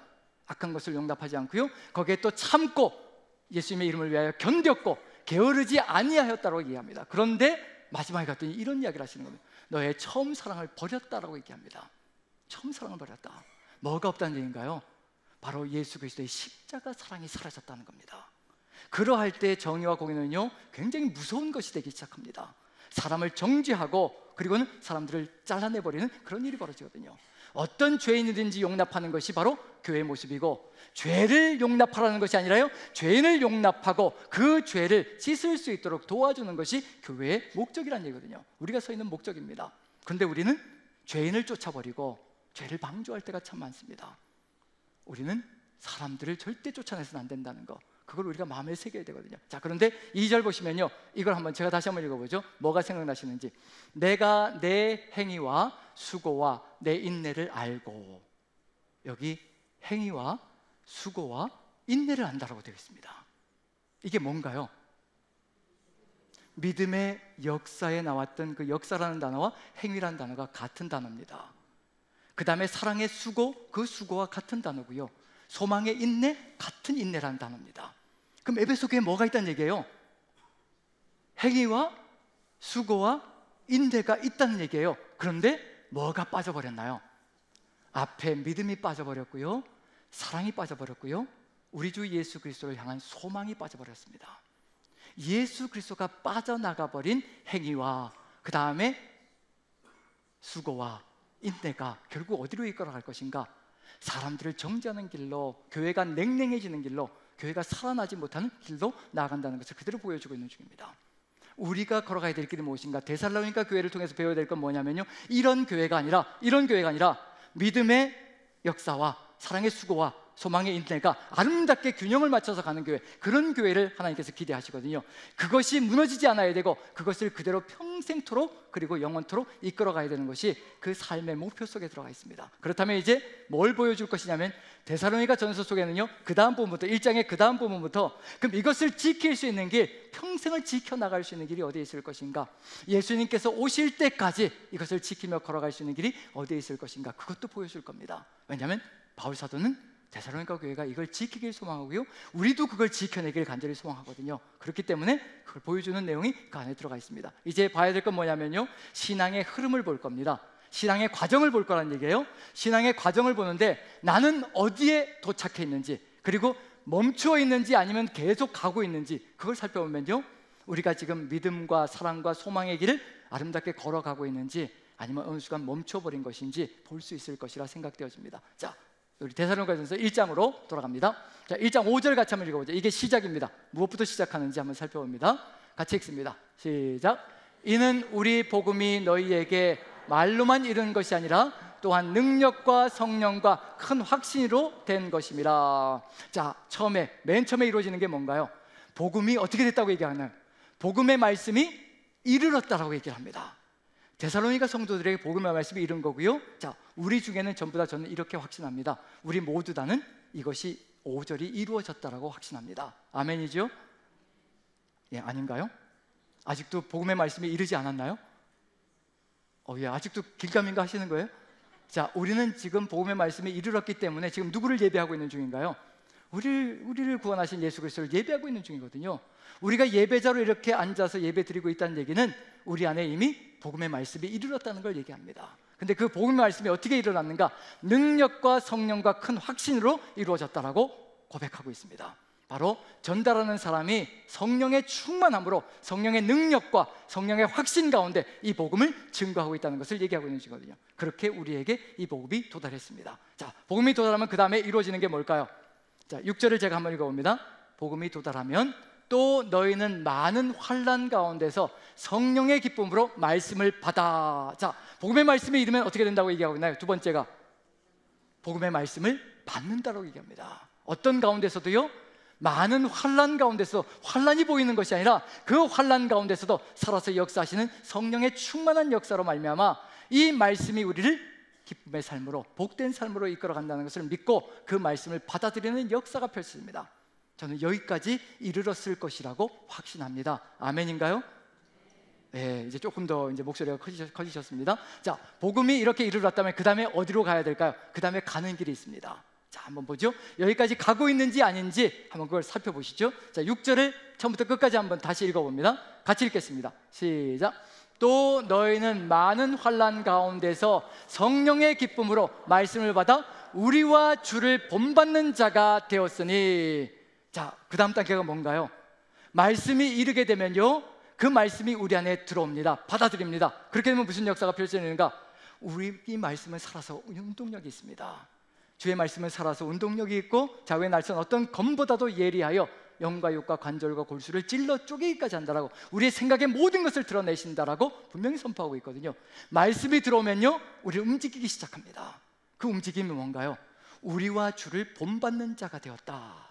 악한 것을 용납하지 않고요, 거기에 또 참고 예수님의 이름을 위하여 견뎠고 게으르지 아니하였다고 얘기합니다. 그런데 마지막에 갔더니 이런 이야기를 하시는 겁니다. 너의 처음 사랑을 버렸다라고 얘기합니다. 처음 사랑을 버렸다. 뭐가 없다는 얘기인가요? 바로 예수 그리스도의 십자가 사랑이 사라졌다는 겁니다. 그러할 때 정의와 공의는요, 굉장히 무서운 것이 되기 시작합니다. 사람을 정죄하고 그리고는 사람들을 잘라내버리는 그런 일이 벌어지거든요. 어떤 죄인이든지 용납하는 것이 바로 교회의 모습이고, 죄를 용납하라는 것이 아니라요, 죄인을 용납하고 그 죄를 씻을 수 있도록 도와주는 것이 교회의 목적이라는 얘기거든요. 우리가 서 있는 목적입니다. 그런데 우리는 죄인을 쫓아버리고 죄를 방조할 때가 참 많습니다. 우리는 사람들을 절대 쫓아내서는 안 된다는 거, 그걸 우리가 마음에 새겨야 되거든요. 자, 그런데 2절 보시면요, 이걸 한번 제가 다시 한번 읽어보죠. 뭐가 생각나시는지. 내가 내 행위와 수고와 내 인내를 알고, 여기 행위와 수고와 인내를 안다라고 되어 있습니다. 이게 뭔가요? 믿음의 역사에 나왔던 그 역사라는 단어와 행위라는 단어가 같은 단어입니다. 그 다음에 사랑의 수고, 그 수고와 같은 단어고요, 소망의 인내, 같은 인내라는 단어입니다. 그럼 에베소 교회에 뭐가 있다는 얘기예요? 행위와 수고와 인내가 있다는 얘기예요. 그런데 뭐가 빠져버렸나요? 앞에 믿음이 빠져버렸고요, 사랑이 빠져버렸고요, 우리 주 예수 그리스도를 향한 소망이 빠져버렸습니다. 예수 그리스도가 빠져나가버린 행위와 그 다음에 수고와 인내가 결국 어디로 이끌어갈 것인가? 사람들을 정죄하는 길로, 교회가 냉랭해지는 길로, 교회가 살아나지 못하는 길로 나아간다는 것을 그대로 보여주고 있는 중입니다. 우리가 걸어가야 될 길이 무엇인가? 데살로니가 교회를 통해서 배워야 될 건 뭐냐면요, 이런 교회가 아니라 믿음의 역사와 사랑의 수고와 소망의 인내가 아름답게 균형을 맞춰서 가는 교회, 그런 교회를 하나님께서 기대하시거든요. 그것이 무너지지 않아야 되고 그것을 그대로 평생토록 그리고 영원토록 이끌어가야 되는 것이 그 삶의 목표 속에 들어가 있습니다. 그렇다면 이제 뭘 보여줄 것이냐면, 데살로니가 전서 속에는요, 그 다음 부분부터, 1장의 그 다음 부분부터, 그럼 이것을 지킬 수 있는 길, 평생을 지켜나갈 수 있는 길이 어디에 있을 것인가? 예수님께서 오실 때까지 이것을 지키며 걸어갈 수 있는 길이 어디에 있을 것인가? 그것도 보여줄 겁니다. 왜냐하면 바울 사도는 데살로니가 교회가 이걸 지키길 소망하고요, 우리도 그걸 지켜내길 간절히 소망하거든요. 그렇기 때문에 그걸 보여주는 내용이 그 안에 들어가 있습니다. 이제 봐야 될 건 뭐냐면요, 신앙의 흐름을 볼 겁니다. 신앙의 과정을 볼 거라는 얘기예요. 신앙의 과정을 보는데 나는 어디에 도착해 있는지, 그리고 멈추어 있는지 아니면 계속 가고 있는지, 그걸 살펴보면요, 우리가 지금 믿음과 사랑과 소망의 길을 아름답게 걸어가고 있는지 아니면 어느 순간 멈춰버린 것인지 볼 수 있을 것이라 생각되어집니다. 자, 우리 데살로니가전서 1장으로 돌아갑니다. 자, 1장 5절 같이 한번 읽어보죠. 이게 시작입니다. 무엇부터 시작하는지 한번 살펴봅니다. 같이 읽습니다. 시작. 이는 우리 복음이 너희에게 말로만 이르는 것이 아니라 또한 능력과 성령과 큰 확신으로 된 것임이라. 자, 맨 처음에 이루어지는 게 뭔가요? 복음이 어떻게 됐다고 얘기하나요? 복음의 말씀이 이르렀다라고 얘기를 합니다. 데살로니가 성도들에게 복음의 말씀이 이른 거고요. 자, 우리 중에는 전부 다 저는 이렇게 확신합니다. 우리 모두 다는 이것이 5절이 이루어졌다라고 확신합니다. 아멘이죠? 예, 아닌가요? 아직도 복음의 말씀이 이르지 않았나요? 예, 아직도 길감인가 하시는 거예요? 자, 우리는 지금 복음의 말씀이 이르렀기 때문에 지금 누구를 예배하고 있는 중인가요? 우리를 구원하신 예수 그리스도를 예배하고 있는 중이거든요. 우리가 예배자로 이렇게 앉아서 예배 드리고 있다는 얘기는 우리 안에 이미 복음의 말씀이 이르렀다는 걸 얘기합니다. 근데 그 복음의 말씀이 어떻게 일어났는가? 능력과 성령과 큰 확신으로 이루어졌다라고 고백하고 있습니다. 바로 전달하는 사람이 성령의 충만함으로 성령의 능력과 성령의 확신 가운데 이 복음을 증거하고 있다는 것을 얘기하고 있는 것이거든요. 그렇게 우리에게 이 복음이 도달했습니다. 자, 복음이 도달하면 그 다음에 이루어지는 게 뭘까요? 자, 6절을 제가 한번 읽어봅니다. 복음이 도달하면 또 너희는 많은 환난 가운데서 성령의 기쁨으로 말씀을 받아. 자, 복음의 말씀을 잃으면 어떻게 된다고 얘기하고 있나요? 두 번째가 복음의 말씀을 받는다라고 얘기합니다. 어떤 가운데서도요, 많은 환난 가운데서 환난이 보이는 것이 아니라 그 환난 가운데서도 살아서 역사하시는 성령의 충만한 역사로 말미암아 이 말씀이 우리를 기쁨의 삶으로, 복된 삶으로 이끌어간다는 것을 믿고 그 말씀을 받아들이는 역사가 펼쳐집니다. 저는 여기까지 이르렀을 것이라고 확신합니다. 아멘인가요? 네, 이제 조금 더 이제 목소리가 커지셨습니다. 자, 복음이 이렇게 이르렀다면 그 다음에 어디로 가야 될까요? 그 다음에 가는 길이 있습니다. 자, 한번 보죠. 여기까지 가고 있는지 아닌지 한번 그걸 살펴보시죠. 자, 6절을 처음부터 끝까지 한번 다시 읽어봅니다. 같이 읽겠습니다. 시작. 또 너희는 많은 환난 가운데서 성령의 기쁨으로 말씀을 받아 우리와 주를 본받는 자가 되었으니. 자, 그 다음 단계가 뭔가요? 말씀이 이르게 되면요, 그 말씀이 우리 안에 들어옵니다. 받아들입니다. 그렇게 되면 무슨 역사가 펼쳐지는가? 우리 이 말씀을 살아서 운동력이 있습니다. 주의 말씀을 살아서 운동력이 있고 좌우의 날선 어떤 검보다도 예리하여 영과 육과 관절과 골수를 찔러 쪼개기까지 한다라고, 우리의 생각의 모든 것을 드러내신다라고 분명히 선포하고 있거든요. 말씀이 들어오면요, 우리를 움직이기 시작합니다. 그 움직임이 뭔가요? 우리와 주를 본받는 자가 되었다.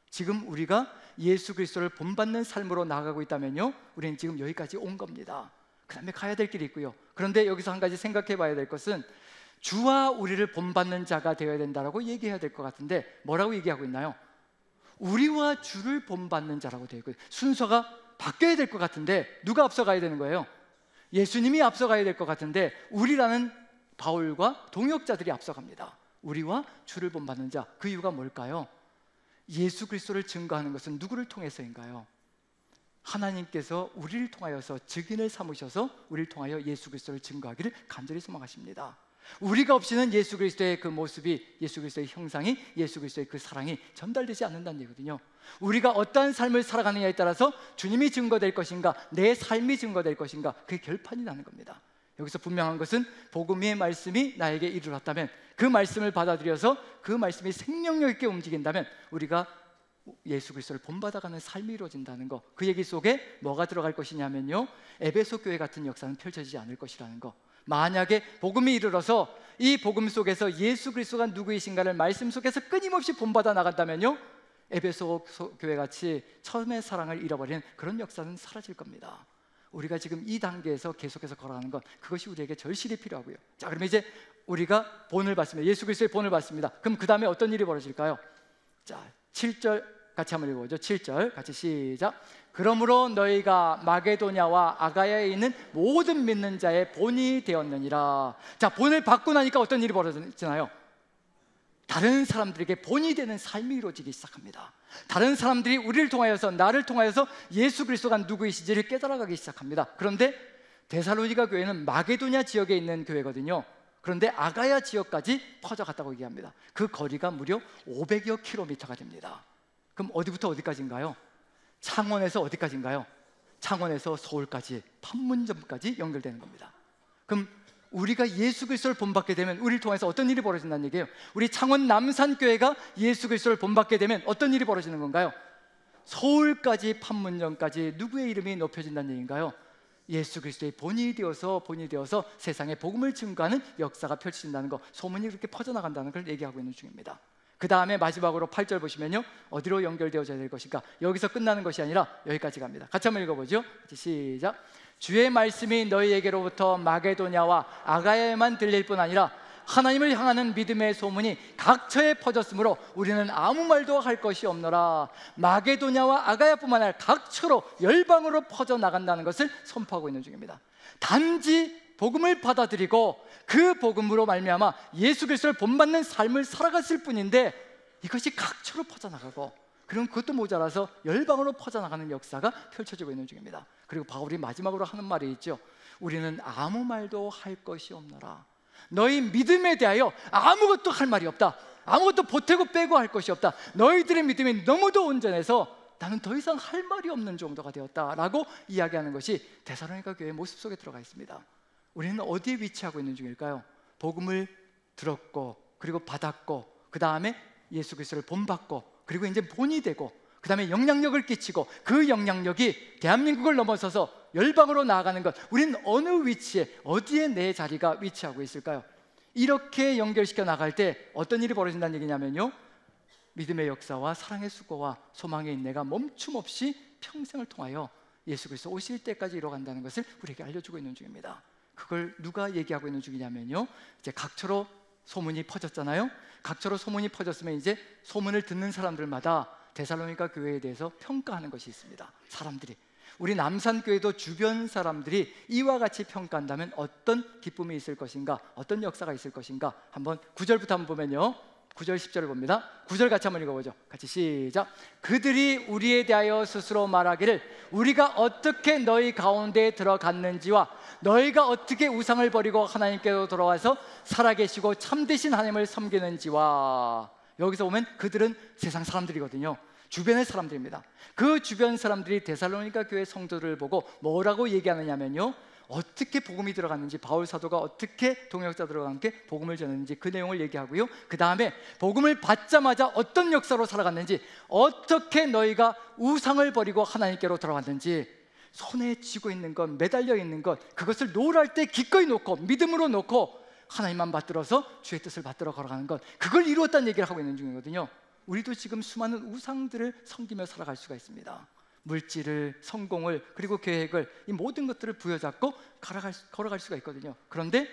지금 우리가 예수 그리스도를 본받는 삶으로 나아가고 있다면요, 우리는 지금 여기까지 온 겁니다. 그 다음에 가야 될 길이 있고요. 그런데 여기서 한 가지 생각해 봐야 될 것은 주와 우리를 본받는 자가 되어야 된다라고 얘기해야 될 것 같은데 뭐라고 얘기하고 있나요? 우리와 주를 본받는 자라고 되어 있거든요. 순서가 바뀌어야 될 것 같은데 누가 앞서가야 되는 거예요? 예수님이 앞서가야 될 것 같은데 우리라는 바울과 동역자들이 앞서갑니다. 우리와 주를 본받는 자, 그 이유가 뭘까요? 예수 그리스도를 증거하는 것은 누구를 통해서인가요? 하나님께서 우리를 통하여서 증인을 삼으셔서 우리를 통하여 예수 그리스도를 증거하기를 간절히 소망하십니다. 우리가 없이는 예수 그리스도의 그 모습이, 예수 그리스도의 형상이, 예수 그리스도의 그 사랑이 전달되지 않는다는 얘기거든요. 우리가 어떠한 삶을 살아가느냐에 따라서 주님이 증거될 것인가, 내 삶이 증거될 것인가, 그게 결판이 나는 겁니다. 여기서 분명한 것은 복음의 말씀이 나에게 이르렀다면, 그 말씀을 받아들여서 그 말씀이 생명력 있게 움직인다면 우리가 예수 그리스도를 본받아가는 삶이 이루어진다는 거, 그 얘기 속에 뭐가 들어갈 것이냐면요, 에베소 교회 같은 역사는 펼쳐지지 않을 것이라는 거. 만약에 복음이 이르러서 이 복음 속에서 예수 그리스도가 누구이신가를 말씀 속에서 끊임없이 본받아 나간다면요, 에베소 교회 같이 처음의 사랑을 잃어버리는 그런 역사는 사라질 겁니다. 우리가 지금 이 단계에서 계속해서 걸어가는 것, 그것이 우리에게 절실히 필요하고요. 자, 그러면 이제 우리가 본을 받습니다. 예수 그리스도의 본을 받습니다. 그럼 그 다음에 어떤 일이 벌어질까요? 자, 7절 같이 한번 읽어보죠. 7절 같이 시작. 그러므로 너희가 마게도냐와 아가야에 있는 모든 믿는 자의 본이 되었느니라. 자, 본을 받고 나니까 어떤 일이 벌어지나요? 다른 사람들에게 본이 되는 삶이 이루어지기 시작합니다. 다른 사람들이 우리를 통하여서, 나를 통하여서 예수 그리스도가 누구이신지를 깨달아가기 시작합니다. 그런데 데살로니가 교회는 마게도냐 지역에 있는 교회거든요. 그런데 아가야 지역까지 퍼져갔다고 얘기합니다. 그 거리가 무려 500여 킬로미터가 됩니다. 그럼 어디부터 어디까지인가요? 창원에서 어디까지인가요? 창원에서 서울까지, 판문점까지 연결되는 겁니다. 그럼 우리가 예수 그리스도를 본받게 되면 우리를 통해서 어떤 일이 벌어진다는 얘기예요? 우리 창원 남산교회가 예수 그리스도를 본받게 되면 어떤 일이 벌어지는 건가요? 서울까지, 판문점까지 누구의 이름이 높여진다는 얘기인가요? 예수 그리스도의 본이 되어서 세상에 복음을 증거하는 역사가 펼쳐진다는 거, 소문이 그렇게 퍼져나간다는 걸 얘기하고 있는 중입니다. 그 다음에 마지막으로 8절 보시면요, 어디로 연결되어져야 될 것인가? 여기서 끝나는 것이 아니라 여기까지 갑니다. 같이 한번 읽어보죠. 시작. 주의 말씀이 너희에게로부터 마게도냐와 아가야에만 들릴 뿐 아니라 하나님을 향하는 믿음의 소문이 각처에 퍼졌으므로 우리는 아무 말도 할 것이 없노라. 마게도냐와 아가야뿐만 아니라 각처로, 열방으로 퍼져나간다는 것을 선포하고 있는 중입니다. 단지 복음을 받아들이고 그 복음으로 말미암아 예수 그리스도를 본받는 삶을 살아갔을 뿐인데 이것이 각처로 퍼져나가고, 그럼 그것도 모자라서 열방으로 퍼져나가는 역사가 펼쳐지고 있는 중입니다. 그리고 바울이 마지막으로 하는 말이 있죠. 우리는 아무 말도 할 것이 없노라. 너희 믿음에 대하여 아무것도 할 말이 없다. 아무것도 보태고 빼고 할 것이 없다. 너희들의 믿음이 너무도 온전해서 나는 더 이상 할 말이 없는 정도가 되었다라고 이야기하는 것이 데살로니가 교회의 모습 속에 들어가 있습니다. 우리는 어디에 위치하고 있는 중일까요? 복음을 들었고, 그리고 받았고, 그 다음에 예수 그리스도를 본받고, 그리고 이제 본이 되고, 그 다음에 영향력을 끼치고 그 영향력이 대한민국을 넘어서서 열방으로 나아가는 것, 우리는 어느 위치에, 어디에 내 자리가 위치하고 있을까요? 이렇게 연결시켜 나갈 때 어떤 일이 벌어진다는 얘기냐면요, 믿음의 역사와 사랑의 수고와 소망의 인내가 멈춤 없이 평생을 통하여 예수 그리스도 오실 때까지 이뤄간다는 것을 우리에게 알려주고 있는 중입니다. 그걸 누가 얘기하고 있는 중이냐면요, 이제 각처로 소문이 퍼졌잖아요. 각처로 소문이 퍼졌으면 이제 소문을 듣는 사람들마다 데살로니가 교회에 대해서 평가하는 것이 있습니다. 사람들이, 우리 남산교회도 주변 사람들이 이와 같이 평가한다면 어떤 기쁨이 있을 것인가, 어떤 역사가 있을 것인가. 한번 9절부터 한번 보면요, 9절 10절을 봅니다. 9절 같이 한번 읽어보죠. 같이 시작. 그들이 우리에 대하여 스스로 말하기를 우리가 어떻게 너희 가운데에 들어갔는지와 너희가 어떻게 우상을 버리고 하나님께로 돌아와서 살아계시고 참되신 하나님을 섬기는지와. 여기서 보면 그들은 세상 사람들이거든요. 주변의 사람들입니다. 그 주변 사람들이 데살로니가 교회 성도들을 보고 뭐라고 얘기하느냐면요, 어떻게 복음이 들어갔는지, 바울 사도가 어떻게 동역자들과 함께 복음을 전했는지 그 내용을 얘기하고요, 그 다음에 복음을 받자마자 어떤 역사로 살아갔는지, 어떻게 너희가 우상을 버리고 하나님께로 돌아왔는지, 손에 쥐고 있는 것, 매달려 있는 것, 그것을 노랄 때 기꺼이 놓고 믿음으로 놓고 하나님만 받들어서 주의 뜻을 받들어 걸어가는 것, 그걸 이루었다는 얘기를 하고 있는 중이거든요. 우리도 지금 수많은 우상들을 섬기며 살아갈 수가 있습니다. 물질을, 성공을, 그리고 계획을, 이 모든 것들을 부여잡고 걸어갈 수가 있거든요. 그런데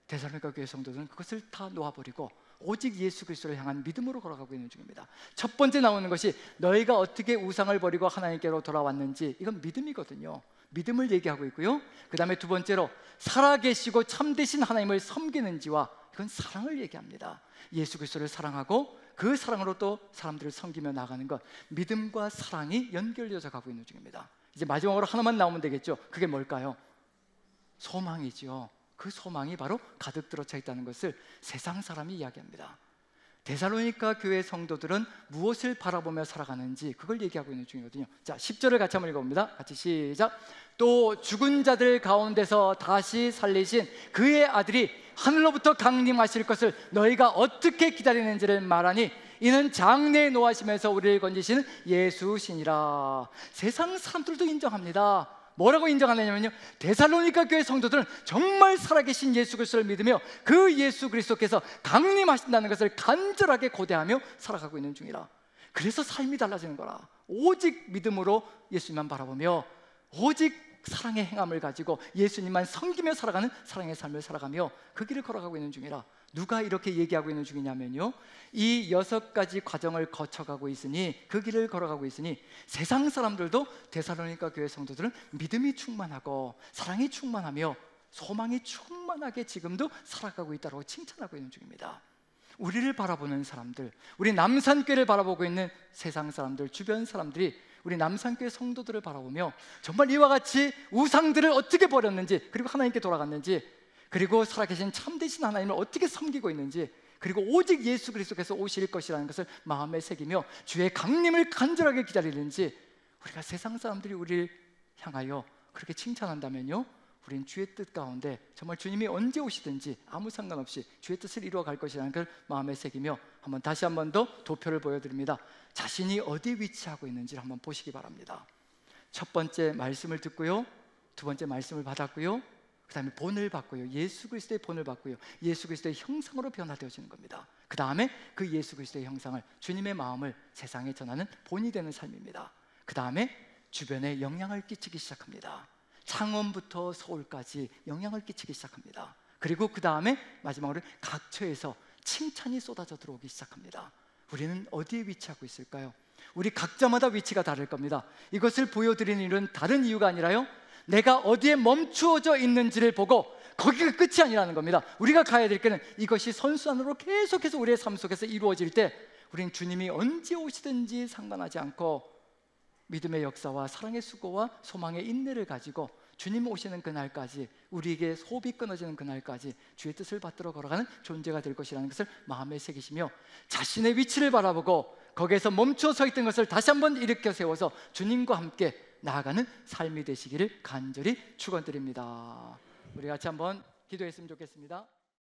데살로니가 교회 성도들은 그것을 다 놓아버리고 오직 예수 그리스도를 향한 믿음으로 걸어가고 있는 중입니다. 첫 번째 나오는 것이 너희가 어떻게 우상을 버리고 하나님께로 돌아왔는지, 이건 믿음이거든요. 믿음을 얘기하고 있고요, 그 다음에 두 번째로 살아계시고 참되신 하나님을 섬기는지와, 이건 사랑을 얘기합니다. 예수 그리스도를 사랑하고 그 사랑으로 또 사람들을 섬기며 나가는 것, 믿음과 사랑이 연결되어져 가고 있는 중입니다. 이제 마지막으로 하나만 나오면 되겠죠. 그게 뭘까요? 소망이죠. 그 소망이 바로 가득 들어차 있다는 것을 세상 사람이 이야기합니다. 데살로니가 교회 성도들은 무엇을 바라보며 살아가는지 그걸 얘기하고 있는 중이거든요. 자, 10절을 같이 한번 읽어봅니다. 같이 시작. 또 죽은 자들 가운데서 다시 살리신 그의 아들이 하늘로부터 강림하실 것을 너희가 어떻게 기다리는지를 말하니 이는 장래에 노하시면서 우리를 건지시는 예수시니라. 세상 사람들도 인정합니다. 뭐라고 인정하느냐면요, 데살로니가 교회 성도들은 정말 살아계신 예수 그리스도를 믿으며 그 예수 그리스도께서 강림하신다는 것을 간절하게 고대하며 살아가고 있는 중이라. 그래서 삶이 달라지는 거라. 오직 믿음으로 예수님만 바라보며 오직 사랑의 행함을 가지고 예수님만 섬기며 살아가는 사랑의 삶을 살아가며 그 길을 걸어가고 있는 중이라. 누가 이렇게 얘기하고 있는 중이냐면요, 이 6가지 과정을 거쳐가고 있으니, 그 길을 걸어가고 있으니 세상 사람들도 데살로니가 교회 성도들은 믿음이 충만하고 사랑이 충만하며 소망이 충만하게 지금도 살아가고 있다고 칭찬하고 있는 중입니다. 우리를 바라보는 사람들, 우리 남산교회를 바라보고 있는 세상 사람들, 주변 사람들이 우리 남산교회 성도들을 바라보며 정말 이와 같이 우상들을 어떻게 버렸는지, 그리고 하나님께 돌아갔는지, 그리고 살아계신 참되신 하나님을 어떻게 섬기고 있는지, 그리고 오직 예수 그리스도께서 오실 것이라는 것을 마음에 새기며 주의 강림을 간절하게 기다리는지, 우리가 세상 사람들이 우리를 향하여 그렇게 칭찬한다면요, 우린 주의 뜻 가운데 정말 주님이 언제 오시든지 아무 상관없이 주의 뜻을 이루어 갈 것이라는 걸 마음에 새기며 다시 한 번 더 도표를 보여드립니다. 자신이 어디 위치하고 있는지를 한번 보시기 바랍니다. 첫 번째 말씀을 듣고요, 두 번째 말씀을 받았고요, 그 다음에 본을 받고요, 예수 그리스도의 본을 받고요, 예수 그리스도의 형상으로 변화되어지는 겁니다. 그 다음에 그 예수 그리스도의 형상을, 주님의 마음을 세상에 전하는 본이 되는 삶입니다. 그 다음에 주변에 영향을 끼치기 시작합니다. 창원부터 서울까지 영향을 끼치기 시작합니다. 그리고 그 다음에 마지막으로 각처에서 칭찬이 쏟아져 들어오기 시작합니다. 우리는 어디에 위치하고 있을까요? 우리 각자마다 위치가 다를 겁니다. 이것을 보여드리는 일은 다른 이유가 아니라요, 내가 어디에 멈추어져 있는지를 보고 거기가 끝이 아니라는 겁니다. 우리가 가야 될 길은 이것이 선순환으로 계속해서 우리의 삶 속에서 이루어질 때 우린 주님이 언제 오시든지 상관하지 않고 믿음의 역사와 사랑의 수고와 소망의 인내를 가지고 주님 오시는 그날까지, 우리에게 호흡이 끊어지는 그날까지 주의 뜻을 받들어 걸어가는 존재가 될 것이라는 것을 마음에 새기시며 자신의 위치를 바라보고 거기에서 멈춰 서 있던 것을 다시 한번 일으켜 세워서 주님과 함께 나아가는 삶이 되시기를 간절히 축원드립니다. 우리 같이 한번 기도했으면 좋겠습니다.